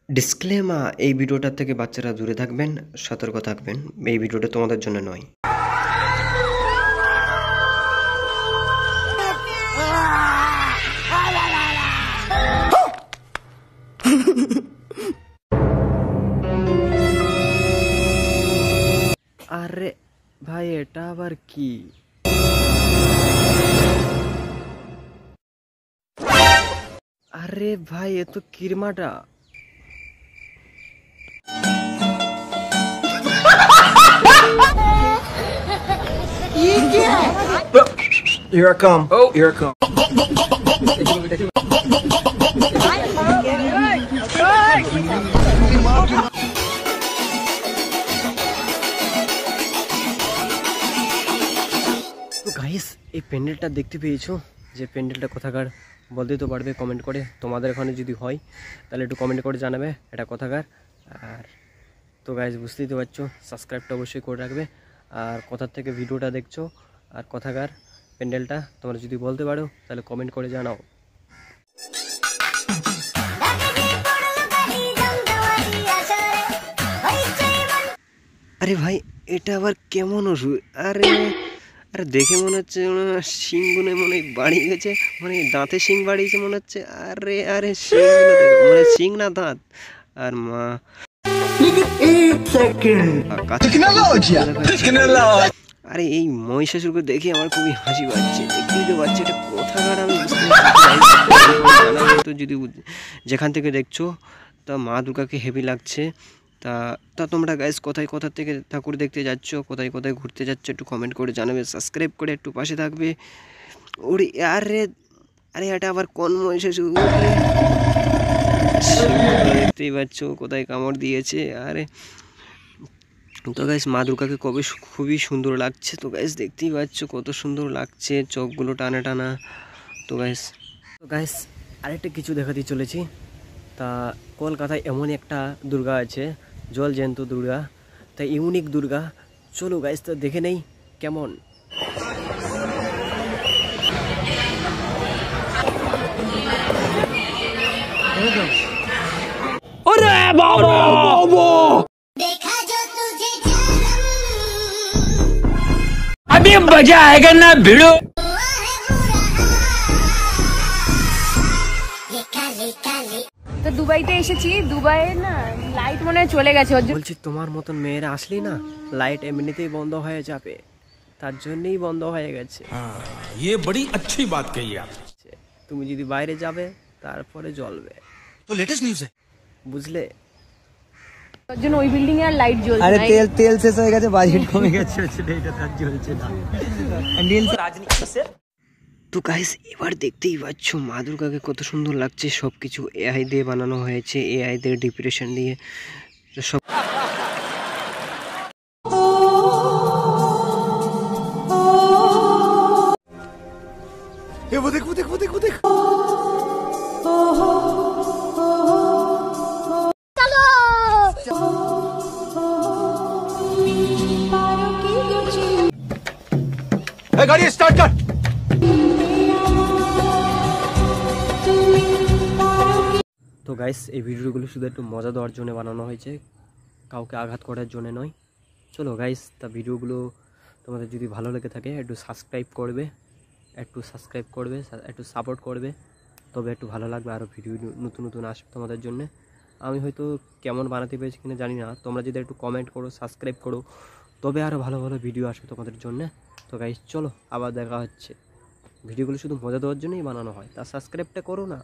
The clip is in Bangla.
ডিসক্লেমার, এই ভিডিওটা থেকে বাচ্চারা দূরে থাকবেন, সতর্ক থাকবেন। এই ভিডিওটা তোমাদের জন্য নয়। আরে ভাই, এটা আবার কি? আরে ভাই, এ তো কিরমাটা। Here I come. Oh, here I come. তো গাইস, এই প্যান্ডেলটা দেখতে পেয়েছো? যে প্যান্ডেলটা কোথাকার বলতে তো পারবে কমেন্ট করে। তোমাদের এখানে যদি হয় তাহলে একটু কমেন্ট করে জানাবে এটা কোথাকার। আর তো গাইস, বুঝতেই তো পারছো, সাবস্ক্রাইবটা অবশ্যই করে রাখবে। আর কোথার থেকে ভিডিওটা দেখছো আর কোথাকার প্যান্ডেলটা তোমরা যদি বলতে পারো তাহলে কমেন্ট করে জানাও। আরে ভাই, এটা আবার কেমন ওষুধ? আরে আরে দেখে মনে হচ্ছে শিংগুলো মনে হয় বাড়িয়ে গেছে, মানে দাঁতে শিং বাড়িয়েছে মনে হচ্ছে। আরে আরে শিংগুলো দেখো, মানে শিং না দাঁত। আর মা আরে এই মহিষাসুরকে দেখে আমার খুবই হাসি পাচ্ছে। দেখতেই তো পাচ্ছি এটা কোথাকার আমি বুঝতে পারছি। তো যদি যেখান থেকে দেখছো তা মা দুর্গাকে হেভি লাগছে। তা তা তোমরা গাইস কোথায় কোথা থেকে ঠাকুর দেখতে যাচ্ছ, কোথায় কোথায় ঘুরতে যাচ্ছ একটু কমেন্ট করে জানাবে, সাবস্ক্রাইব করে একটু পাশে থাকবে। ওরে আরে আরে, এটা আবার কোন মহিষাসুর? দেখতেই পাচ্ছ কোথায় কামড় দিয়েছে। আরে তো গাইস, মা দুর্গাকে খুবই সুন্দর লাগছে। তো গাইস দেখতেই পাচ্ছ কত সুন্দর লাগছে, চোখগুলো টানা টানা। তো গাইস আরেকটা কিছু দেখাতে চলেছি। তা কলকাতায় এমন একটা দুর্গা আছে, জল জ্যান্ত দুর্গা, তা ইউনিক দুর্গা। চলো গাইস, তো দেখে নেই কেমন। अभी मजा आएगा ना भिड़ो। তো দুবাইতে এসেছি, দুবাইয়ে না লাইট মনে হয় চলে গেছে। বলছি তোমার মতন মেয়েরা আসলেই না লাইট এমনিতেই বন্ধ হয়ে যাবে, তার জন্যই বন্ধ হয়ে গেছে। ये बड़ी अच्छी बात कही आप। তুমি যদি বাইরে যাবে তারপরে জ্বলবে। तो लेटेस्ट न्यूज़ है, বুঝলে? তার জন্য ওই বিল্ডিং এ আর লাইট জ্বলছে না। আরে তেল শেষ হয়ে গেছে, বাজেট কমে গেছে, এটা তার জ্বলছে না। রাজনীতি সে। তো গাইস, এবার দেখতেই পাচ্ছ মা দুর্গাকে কত সুন্দর লাগছে। সব কিছু এআই দিয়ে বানানো হয়েছে, এআই দিয়ে ডিপ্রেশন দিয়ে সব। वो देख वो देख वो देख वो देख। गाड़ी स्टार्ट कर। তো গাইস, এই ভিডিওগুলো শুধু একটু মজা দেওয়ার জন্য বানানো হয়েছে, কাউকে আঘাত করার জন্য নয়। চলো গাইস, তা ভিডিওগুলো তোমাদের যদি ভালো লেগে থাকে একটু সাবস্ক্রাইব করবে, একটু সাপোর্ট করবে, তবে একটু ভালো লাগবে। আরও ভিডিও নতুন নতুন আসবে তোমাদের জন্য। আমি হয়তো কেমন বানাতে পেরেছি কিনা জানি না, তোমরা যদি একটু কমেন্ট করো, সাবস্ক্রাইব করো, তবে আরও ভালো ভালো ভিডিও আসবে তোমাদের জন্য। তো গাইস চলো, আবার দেখা হচ্ছে। ভিডিওগুলো শুধু মজা দেওয়ার জন্যই বানানো হয়, তা সাবস্ক্রাইবটা করো না।